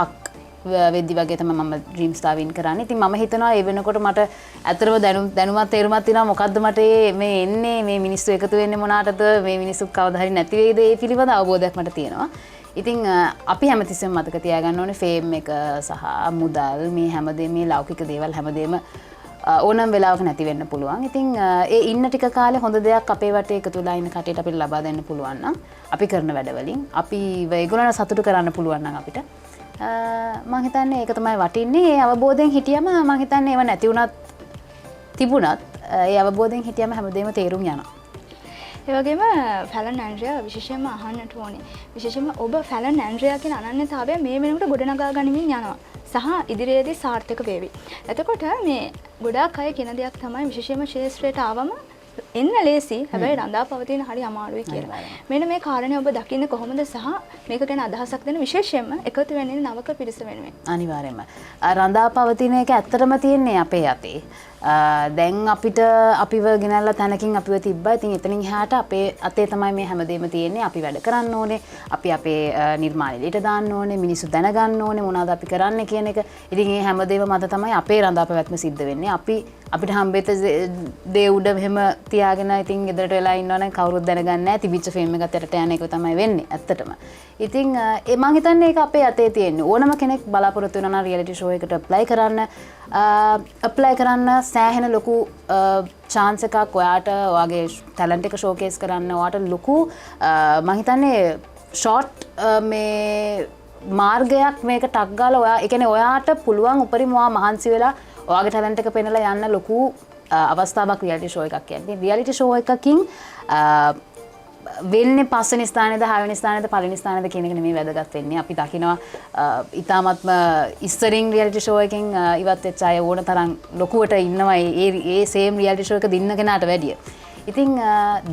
වෙද්දි වගේ තමයි මම ඩ්‍රීම් ස්ටාර් වින් කරන්නේ. ඉතින් මම හිතනවා ඒ වෙනකොට මට ඇත්තටම දැනුමත් තේරුමක් තියෙනවා මොකද්ද මට මේ එන්නේ මේ මිනිස්සු එකතු වෙන්නේ මොනාටද මේ මිනිස්සු කවදා හරි නැති වෙයිද ඒ පිළිබඳ අවබෝධයක් මට තියෙනවා. ඉතින් අපි හැමතිස්සෙම මතක තියාගන්න ඕනේ ෆේම් එක සහ මුදල් මේ හැමදේම මේ ලෞකික දේවල් හැමදේම ඕනම වෙලාවක නැති වෙන්න පුළුවන්. ඉතින් ඒ ඉන්න ටික කාලේ හොඳ දෙයක් අපේ වටේ එකතු වෙලා ඉන්න කටේට අපිට ලබා දෙන්න පුළුවන් නම් අපි කරන වැඩවලින් අපි ඒගොල්ලන්ට සතුටු කරන්න පුළුවන් නම් අපිට මම හිතන්නේ ඒක තමයි වටින්නේ. ඒ අවබෝධයෙන් හිටියම මම හිතන්නේ ඒව නැති වුණත් තිබුණත් ඒ අවබෝධයෙන් හිටියම හැමදේම තේරුම් යනවා. ඒ වගේම ෆැලන් ඇන්ඩ්‍රියා විශේෂයෙන්ම අහන්නට ඕනේ. විශේෂයෙන්ම ඔබ ෆැලන් ඇන්ඩ්‍රියා කියන අනන්‍යතාවය මේ වෙනකොට ගොඩනගා ගනිමින් යනවා. සහ ඉදිරියේදී සාර්ථක වේවි. එතකොට මේ ගොඩාක් අය කියන දෙයක් තමයි විශේෂයෙන්ම ශාස්ත්‍රයට ආවම එන්න ලේසි හැබැයි රඳා පවතින හරි අමාරුයි කියලා. මෙන්න මේ කාරණේ ඔබ දකින්නේ කොහොමද සහ මේක ගැන අදහසක් දෙන්න විශේෂයෙන්ම එකතු වෙන්නේ නවක පිරිස වෙනුවෙන්. අනිවාර්යයෙන්ම. රඳා පවතින එක ඇත්තටම තියෙන්නේ අපේ අතේ. දැන් අපිට අපිව ගෙනල්ලා තැනකින් අපිව තිබ්බා. ඉතින් එතනින් එහාට අපේ අතේ තමයි මේ හැමදේම තියෙන්නේ. අපි වැඩ කරන්න ඕනේ. අපි අපේ නිර්මාණ එළියට දාන්න ඕනේ. මිනිස්සු දැනගන්න ඕනේ මොනවද අපි කරන්නේ කියන එක. ඉතින් මේ හැමදේම මත තමයි අපේ රඳා පැවැත්ම සිද්ධ වෙන්නේ. අපිට හම්බෙච්ච දේ උඩ මෙහෙම තියාගෙන ඉතින් ගෙදරට වෙලා ඉන්නවනම් කවුරුත් දනගන්නේ නැහැ. තිබිච්ච ෆේම් එකත් යටට යන එක තමයි වෙන්නේ ඇත්තටම. ඉතින් මම හිතන්නේ ඒක අපේ අතේ තියෙන්නේ. ඕනම කෙනෙක් බලාපොරොත්තු වෙනවා නම් රියැලිටි ෂෝ එකට ඇප්ලයි කරන්න සෑහෙන ලොකු chance එකක් ඔයාට ඔයාගේ ටැලන්ට් එක ෂෝකේස් කරන්න ඔයාට ලොකු මම හිතන්නේ ෂෝට් මේ මාර්ගයක් මේක ටක් ගාලා ඔයා ඒ කියන්නේ ඔයාට පුළුවන් උපරිම ඔයා මහන්සි වෙලා ඔයාගේ ටැලන්ට් එක පෙන්නලා යන්න ලොකු අවස්ථාවක් රියැලිටි ෂෝ එකක් කියන්නේ. රියැලිටි ෂෝ එකකින් වෙන්නේ පස්වෙනි ස්ථානයේද හයවෙනි ස්ථානයේද පළවෙනි ස්ථානයේද කියන එක නෙමෙයි වැදගත් වෙන්නේ. අපි දකිනවා ඊටාත්ම ඉස්සරින් රියැලිටි ෂෝ එකකින් ඉවත් වෙච්ච අය ඕන තරම් ලොකුවට ඉන්නවා ඒ සේම් රියැලිටි ෂෝ එක දින්න කෙනාට වැඩිය. ඉතින්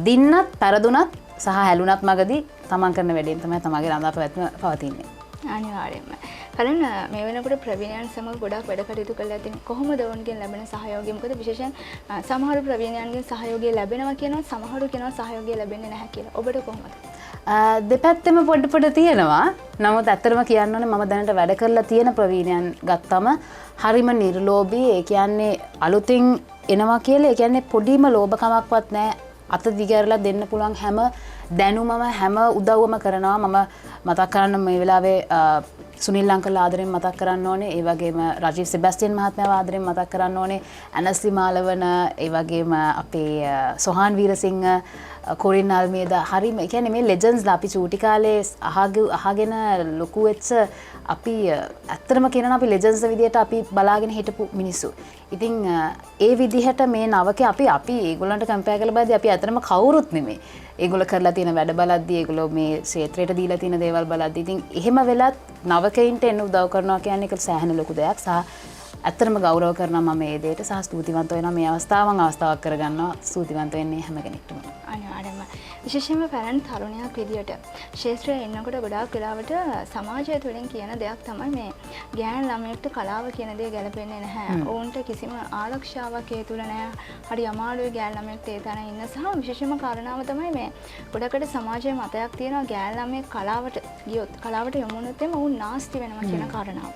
දින්නත් පෙරදුනත් සහ හැලුනත් මගදී තමන් කරන වැඩේම තමයි තමන්ගේ රඳා පැවැත්ම පවතින්නේ. අනිවාර්යයෙන්ම. කලින් මේ වෙනකොට ප්‍රවීණයන් සමග ගොඩක් වැඩ කටයුතු කරලා තියෙන කොහොමද ඔවුන්ගෙන් ලැබෙන සහයෝගය? මොකද විශේෂයෙන් සමහර ප්‍රවීණයන්ගෙන් සහයෝගය ලැබෙනවා කියනවා සමහරු කියනවා සහයෝගය ලැබෙන්නේ නැහැ කියලා. ඔබට කොහොමද? දෙපැත්තෙම පොඩ තියෙනවා. නමුත් ඇත්තටම කියන්න ඕනේ මම දැනට වැඩ කරලා තියෙන ප්‍රවීණයන් ගත්තම හරිම නිර්ලෝභී. ඒ කියන්නේ අලුතින් එනවා කියලා ඒ කියන්නේ පොඩිම ලෝභකමක්වත් නැහැ. අත දිගහැරලා දෙන්න පුළුවන් හැම දැනුමම හැම උදව්වම කරනවා. මම මතක් කරන්න මේ වෙලාවේ සුනිල් අංකල් ආදරෙන් මතක් කරන්න ඕනේ. ඒ වගේම රජීව් සෙබැස්ටියන් මහත්මයාව ආදරෙන් මතක් කරන්න ඕනේ. ඇනස්ලි මාලවන ඒ වගේම අපේ සොහාන් වීරසිංහ කොරින් අල්මේදා හරිම ඒ කියන්නේ මේ ලෙජන්ඩ්ස්ලා අපි චූටි කාලේ අහගෙන ලොකු වෙච්ච අපි ඇත්තටම කියනවා අපි ලෙජන්ඩ්ස් විදියට අපි බලාගෙන හිටපු මිනිස්සු. ඉතින් ඒ විදිහට මේ නවකේ අපි ඒගොල්ලන්ට කම්පෙයාර් කරලා බලද්දී අපි ඇත්තටම කවුරුත් නෙමෙයි. ඒගොල්ලෝ කරලා තියෙන වැඩ බලද්දී ඒගොල්ලෝ මේ ක්ෂේත්‍රයට දීලා තියෙන දේවල් බලද්දී ඉතින් එහෙම වෙලත් නවකයින්ට එන්න උදව් කරනවා කියන්නේ ඒක සෑහෙන ලොකු දෙයක්. සහ ඇත්තටම ගෞරව කරනවා මම මේ දෙයට සහ ස්තුතිවන්ත වෙනවා මේ අවස්ථාවක් කරගන්නවා. ස්තුතිවන්ත වෙන්නේ හැම කෙනෙක්ටම. අනිවාර්යයෙන්ම. විශේෂයෙන්ම පැරණි තරුණයක් විදියට ශාස්ත්‍රයේ ඉන්නකොට ගොඩාක් වෙලාවට සමාජය තුළින් කියන දෙයක් තමයි මේ ගෑනු ළමයෙක්ට කලාව කියන දේ ගැලපෙන්නේ නැහැ. ඔවුන්ට කිසිම ආරක්ෂාවක් ඒ තුල නැහැ. හරි අමාරුයි ගෑනු ළමයෙක්ට ඒ තැන ඉන්න සහ විශේෂම කාරණාව තමයි මේ ගොඩකට සමාජයේ මතයක් තියෙනවා ගෑනු ළමයෙක් කලාවට ගියොත් කලාවට යොමු වුණොත් එම ඔවුන් නාස්ති වෙනවා කියන කාරණාව.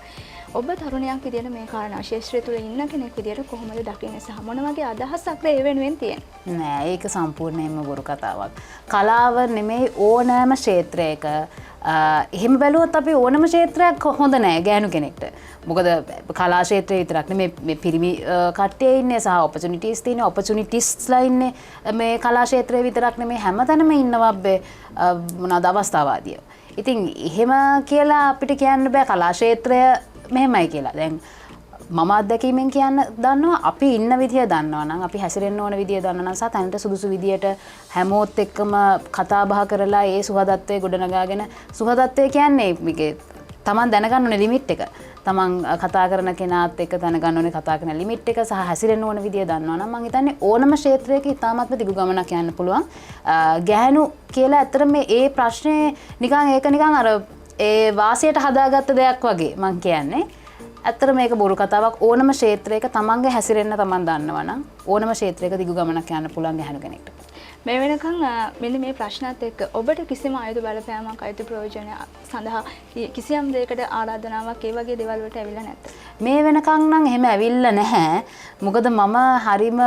ඔබ තරුණයක් විදියට මේ කාරණා ශාස්ත්‍රය තුළ ඉන්න කෙනෙක් විදියට කොහොමද දකින්නේ සහ මොන වගේ අදහසක්ද ඒ වෙනුවෙන් තියෙන්නේ? නෑ ඒක සම්පූර්ණයෙන්ම බොරු කතාවක්. කලාව නෙමෙයි ඕනෑම ක්ෂේත්‍රයක එහෙම බැලුවොත් අපි ඕනම ක්ෂේත්‍රයක් හොඳ නෑ ගෑනු කෙනෙක්ට. මොකද කලා ක්ෂේත්‍රයේ විතරක් නෙමෙයි මේ පිරිමි කට්ටිය ඉන්නේ සහ ඔපචුනිටිස් තියෙන ඔපචුනිටිස්ලා ඉන්නේ මේ කලා ක්ෂේත්‍රයේ විතරක් නෙමෙයි හැමතැනම ඉන්නවා මොනවාද අවස්ථාවාදිය. ඉතින් එහෙම කියලා අපිට කියන්න බෑ කලා ක්ෂේත්‍රය මෙහෙමයි කියලා. දැන් මම අත්දැකීමෙන් කියන්න දන්නවා අපි ඉන්න විදිය දන්නවා නම් අපි හැසිරෙන්න ඕන විදිය දන්නවා නම් සහ තැනට සුදුසු විදියට හැමෝත් එක්කම කතා බහ කරලා ඒ සුහදත්වයේ ගොඩනගාගෙන සුහදත්වය කියන්නේ මේකේ තමන් දැනගන්න ඕනේ ලිමිට් එක. තමන් කතා කරන කෙනාත් එක්ක දැනගන්න ඕනේ කතා කරන ලිමිට් එක සහ හැසිරෙන්න ඕන විදිය දන්නවා නම් මම හිතන්නේ ඕනම ක්ෂේත්‍රයක ඉතාමත්ම දිගු ගමනක් යන්න පුළුවන්. ගැහණු කියලා ඇත්තට මේ ඒ ප්‍රශ්නේ නිකන් ඒක නිකන් අර ඒ වාසියට හදාගත්ත දෙයක් වගේ මං කියන්නේ. ඇත්තට මේක බොරු කතාවක්. ඕනම ක්ෂේත්‍රයක තමන්ගේ හැසිරෙන්න තමන් දන්නවා නම් ඕනම ක්ෂේත්‍රයක දිගු ගමනක් යන්න පුළුවන් ගැහණු කෙනෙක්ට. මේ වෙනකන් මෙන්න මේ ප්‍රශ්නත් එක්ක ඔබට කිසිම ආයුධ බලපෑමක් ආයුධ ප්‍රයෝජන සඳහා කිසියම් දෙයකට ආරාධනාවක් ඒ වගේ දේවල් වලට ඇවිල්ලා නැත්ද? මේ වෙනකන් නම් එහෙම ඇවිල්ලා නැහැ. මොකද මම හරීම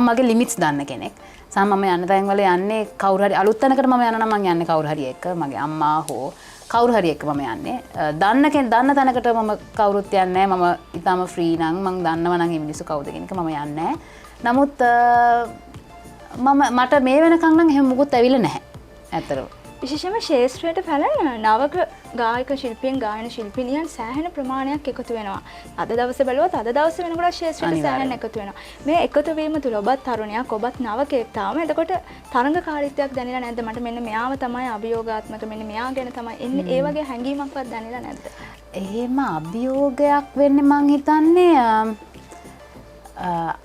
මගේ ලිමිට්ස් දන්න කෙනෙක්. සහ මම යන තැන් වල යන්නේ කවුරු හරි අලුත් තැනකට මම යනවා නම් මම යන්නේ කවුරු හරි එක්ක. මගේ අම්මා හෝ කවුරු හරි එක්ක මම යන්නේ. දන්න තැනකට මම කවුරුත් යන්නේ නැහැ. මම ඊටාම ෆ්‍රී නම් මම දන්නවා නම් මේ මිනිස්සු කවුද කියන එක මම යන්නේ නැහැ. නමුත් මට මේ වෙනකන් නම් එහෙම මුකුත් ඇවිල්ලා නැහැ. ඇත්තටම. විශේෂයෙන්ම ශාස්ත්‍රයට පැලෙන නවක ගායක ශිල්පීන් ගායන ශිල්පිනියන් සෑහෙන ප්‍රමාණයක් එකතු වෙනවා. අද දවසේ බැලුවොත් අද දවසේ වෙනකොට ශාස්ත්‍රයට සෑහෙන එකතු වෙනවා. මේ එකතු වීම තුළ ඔබත් තරුණයක් ඔබත් නවකෙක් තාම එතකොට තරංගකාරීත්වයක් දැනෙලා නැද්ද? මට මෙන්න මෙයාව තමයි අභියෝගාත්මක මෙන්න මෙයා ගැන තමයි එන්නේ ඒ වගේ හැඟීමක්වත් දැනෙලා නැද්ද? එහෙම අභියෝගයක් වෙන්නේ මං හිතන්නේ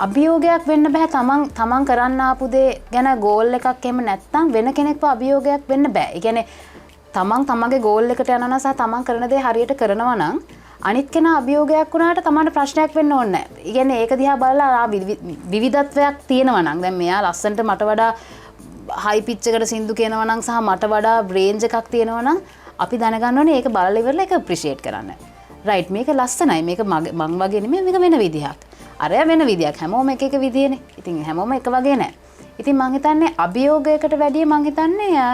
අභියෝගයක් වෙන්න බෑ. තමන් කරන්න ආපු දේ ගැන ගෝල් එකක් එහෙම නැත්නම් වෙන කෙනෙක්ව අභියෝගයක් වෙන්න බෑ. ඒ කියන්නේ තමන්ගේ ගෝල් එකට යනවා නම් සහ තමන් කරන දේ හරියට කරනවා නම් අනිත් කෙනා අභියෝගයක් වුණාට තමන්ට ප්‍රශ්නයක් වෙන්න ඕනේ නැහැ. ඒ කියන්නේ ඒක දිහා බලලා විවිධත්වයක් තියෙනවා නම් දැන් මෙයා ලස්සනට මට වඩා හයි පිච් එකට සින්දු කියනවා නම් සහ මට වඩා රේන්ජ් එකක් තියෙනවා නම් අපි දැනගන්න ඕනේ ඒක බලලා ඉවරලා ඒක අප්‍රීෂিয়েට් කරන්න. රයිට් මේක ලස්සනයි. මේක මං වගේ නෙමෙයි මේක වෙන විදිහක්. අරයා වෙන විදියක්. හැමෝම එක විදියනේ. ඉතින් හැමෝම එක වගේ නෑ. ඉතින් මං හිතන්නේ අභියෝගයකට වැඩිය මං හිතන්නේ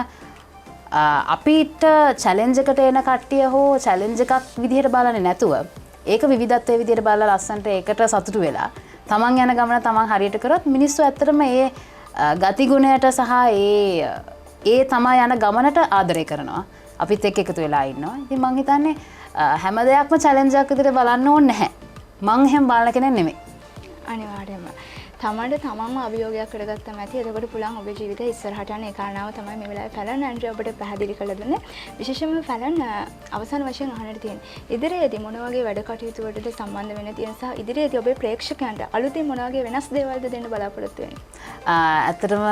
අපිට චැලෙන්ජ් එකට එන කට්ටිය හෝ චැලෙන්ජ් එකක් විදිහට බලන්නේ නැතුව ඒක විවිධත්වයේ විදිහට බලලා ලස්සන්ට ඒකට සතුටු වෙලා තමන් යන ගමන තමන් හරියට කරොත් මිනිස්සු ඇත්තටම ඒ ගතිගුණයට සහ ඒ තමයි යන ගමනට ආදරය කරනවා. අපිත් එක්ක එකතු වෙලා ඉන්නවා. ඉතින් මං හිතන්නේ හැම දෙයක්ම චැලෙන්ජ් එකක් විදිහට බලන්න ඕනේ නැහැ. මං එහෙම බලන කෙනෙක් නෙමෙයි. අනිවාර්යයෙන්ම තමන්ට තමන්ම අභියෝගයක් කරගත්තම ඇති. එතකොට පුළුවන් ඔබේ ජීවිතේ ඉස්සරහට යන ඒ කාරණාව තමයි මේ වෙලාවේ පැලන් ඇන්ඩ්‍රිය ඔබට පැහැදිලි කරලා දුන්නේ. විශේෂයෙන්ම පැලන් අවසාන වශයෙන් අහන්නට තියෙන ඉදිරියේදී මොන වගේ වැඩ කටයුතු වලට සම්බන්ධ වෙන්න තියෙන සහ ඉදිරියේදී ඔබේ ප්‍රේක්ෂකයන්ට අලුතින් මොන වගේ වෙනස් දේවල්ද දෙන්න බලාපොරොත්තු වෙන්නේ? ඇත්තටම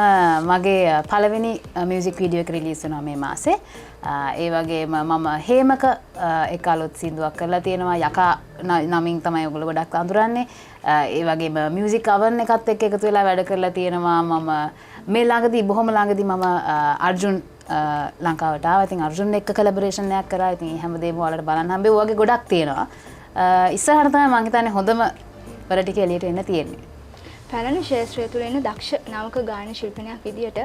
මගේ පළවෙනි මියුසික් වීඩියෝ එක රිලීස් වෙනවා මේ මාසේ. ඒ වගේම මම හේමක එක අලුත් සින්දුවක් කරලා තියෙනවා. යකා නමින් තමයි ඔයගොල්ලෝ ගොඩක් අඳුරන්නේ. ඒ වගේම මියුසික් අවන් එකත් එක්ක එකතු වෙලා වැඩ කරලා තියෙනවා. මම මේ ළඟදී බොහොම ළඟදී මම අර්ජුන් ලංකාවට ආවා. ඉතින් අර්ජුන් එක්ක කොලැබොරේෂන් එකක් කරා. ඉතින් හැමදේම ඔයාලට බලන්න හම්බෙව් වගේ ගොඩක් තියෙනවා. ඉස්සරහට තමයි මම හිතන්නේ හොඳම වල ටික එළියට එන්න තියෙන්නේ. පැරණි ශාස්ත්‍රය තුළ ඉන්න දක්ෂ නාමක ගායන ශිල්පිනියක් විදියට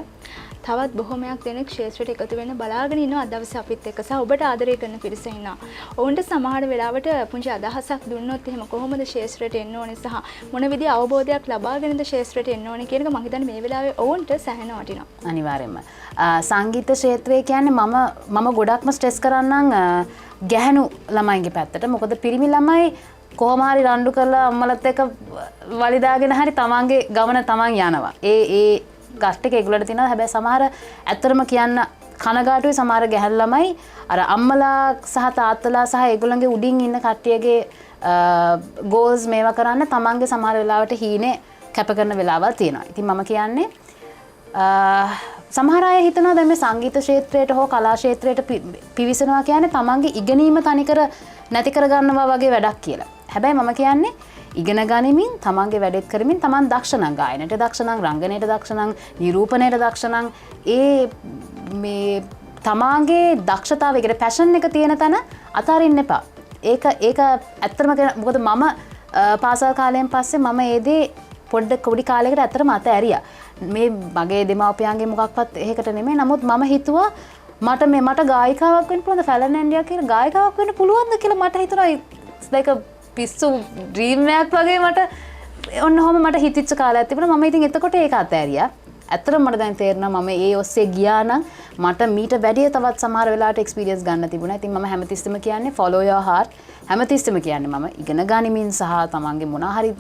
තවත් බොහොමයක් දෙනෙක් ශාස්ත්‍රයට එකතු වෙන්න බලාගෙන ඉන්නවා අද දවසේ අපිත් එක්ක සහ ඔබට ආදරය කරන පිරිස ඉන්නවා. ඔවුන්ට සමහර වෙලාවට පුංචි අදහසක් දුන්නොත් එහෙම කොහොමද ශාස්ත්‍රයට එන්න ඕනේ සහ මොන විදිහේ අවබෝධයක් ලබාගෙනද ශාස්ත්‍රයට එන්න ඕනේ කියන එක මම හිතන්නේ මේ වෙලාවේ ඔවුන්ට සැහැණ වටිනවා. අනිවාර්යයෙන්ම. සංගීත ක්ෂේත්‍රය කියන්නේ මම ගොඩක්ම ස්ට්‍රෙස් කරන්නම් ගැහණු ළමයින්ගේ පැත්තට. මොකද පිරිමි ළමයි කොහොම හරි රණ්ඩු කරලා අම්මලත් එක්ක වලිදාගෙන හරි තමන්ගේ ගමන තමන් යනවා. ඒ ගස්ට් එක ඒගොල්ලන්ට තියෙනවා. හැබැයි සමහර ඇත්තටම කියන්න කනගාටුයි සමහර ගැහැණු ළමයි අර අම්මලා සහ තාත්තලා සහ ඒගොල්ලන්ගේ උඩින් ඉන්න කට්ටියගේ ගෝල්ස් මේවා කරන්න තමන්ගේ සමහර වෙලාවට හීනේ කැප කරන වෙලාවල් තියෙනවා. ඉතින් මම කියන්නේ සමහර අය හිතනවා දැන් මේ සංගීත ක්ෂේත්‍රයට හෝ කලා ක්ෂේත්‍රයට පිවිසෙනවා කියන්නේ තමන්ගේ ඉගෙනීම තනිකර නැති කරගන්නවා වගේ වැඩක් කියලා. හැබැයි මම කියන්නේ ඉගෙන ගනිමින් තමන්ගේ වැඩෙත් කරමින් තමන් දක්ෂ නම් ගායනයට දක්ෂ නම් රංගනයට දක්ෂ නම් නිරූපණයට දක්ෂ නම් ඒ මේ තමාගේ දක්ෂතාවයකට පැෂන් එක තියෙන තැන අතාරින්න එපා. ඒක ඇත්තටම මොකද මම පාසල් කාලයෙන් පස්සේ මම ඒ දේ පොඩ්ඩක් පොඩි කාලයකට ඇත්තටම අතෑරියා. මේ මගේ දෙමාපියන්ගේ මොකක්වත් එහෙකට නෙමෙයි. නමුත් මම හිතුවා මට ගායිකාවක් වෙන්න පුළුවන්ද ෆැලන් ඇන්ඩියා කියලා ගායිකාවක් වෙන්න පුළුවන්ද කියලා මට හිතුණා. it's like a පිස්සු ඩ්‍රීම් එකක් වගේ මට ඔන්න ඔහම මට හිතිච්ච කාලයක් තිබුණා. මම ඉතින් එතකොට ඒක අතෑරියා. ඇත්තටම මට දැන් තේරෙනවා මම ඒ ඔස්සේ ගියා නම් මට මීට වැඩිය තවත් සමහර වෙලාවට එක්ස්පීරියන්ස් ගන්න තිබුණා. ඉතින් මම හැමතිස්සෙම කියන්නේ follow your heart. හැමතිස්සෙම කියන්නේ මම ඉගෙන ගනිමින් සහ තමන්ගේ මොනවා හරි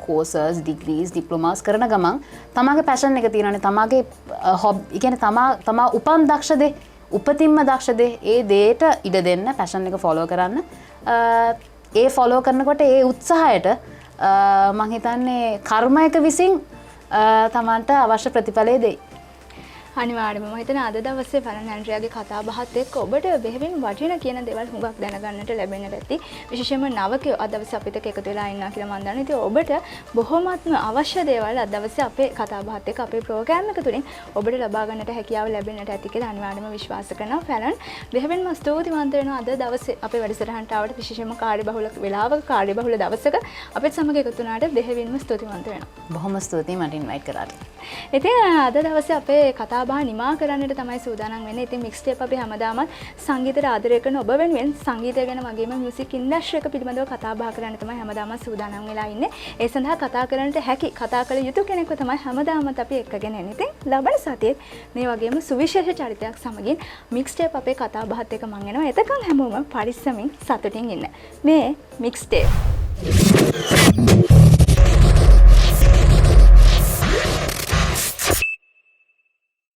courses, degrees, diplomas කරන ගමන් තමන්ගේ passion එක තියෙනවානේ. තමන්ගේ hobby කියන්නේ තමා උපන් දක්ෂ දේ, උපතින්ම දක්ෂ දේ ඒ දේට ඉඩ දෙන්න, passion එක follow කරන්න. ඒ follow කරනකොට ඒ උත්සාහයට මම හිතන්නේ කර්මයක විසින් තමන්ට අවශ්‍ය ප්‍රතිඵලය දෙයි. අනිවාර්යයෙන්ම මම හිතන අද දවසේ ෆැලන් ඇන්ඩ්‍රියාගේ කතා බහත් එක්ක ඔබට බෙහෙවින් වටින කියන දේවල් හුඟක් දැනගන්නට ලැබෙන්නට ඇති. විශේෂයෙන්ම නවකයෝ අද දවසේ අපිට එකතු වෙලා ඉන්නවා කියලා මම දන්නවා. ඉතින් ඔබට බොහොමත්ම අවශ්‍ය දේවල් අද දවසේ අපේ කතා බහත් එක්ක අපේ ප්‍රෝග්‍රෑම් එක තුලින් ඔබට ලබා ගන්නට හැකියාව ලැබෙන්නට ඇති කියලා අනිවාර්යයෙන්ම විශ්වාස කරනවා. ෆැලන් බෙහෙවින්ම ස්තුතිවන්ත වෙනවා අද දවසේ අපේ වැඩසටහනට ආවට විශේෂයෙන්ම කාර්යබහුල වෙලාවක කාර්යබහුල දවසක අපිත් සමග එකතු වුණාට බෙහෙවින්ම ස්තුතිවන්ත වෙනවා. බොහොම ස්තුතියි මට ඉන්වයිට් කරාට. ඉතින් අද දවසේ අපේ කතා බහ නිමා කරන්නට තමයි සූදානම් වෙන්නේ. ඉතින් මික්ස් ටේප් අපි හැමදාමත් සංගීතයට ආදරය කරන ඔබ වෙනුවෙන් සංගීතය ගැන වගේම මියුසික් ඉන්ඩස්ට්‍රි එක පිළිබඳව කතා බහ කරන්න තමයි හැමදාමත් සූදානම් වෙලා ඉන්නේ. ඒ සඳහා කතා කරන්නට හැකි කතා කළ යුතු කෙනෙක්ව තමයි හැමදාමත් අපි එක්කගෙන එන්නේ. ඉතින් ලබන සතියේ මේ වගේම සුවිශේෂ චරිතයක් සමගින් මික්ස් ටේප් අපේ කතා බහත් එක්ක මම එනවා. එතකන් හැමෝම පරිස්සමින් සතුටින් ඉන්න. මේ මික්ස් ටේප්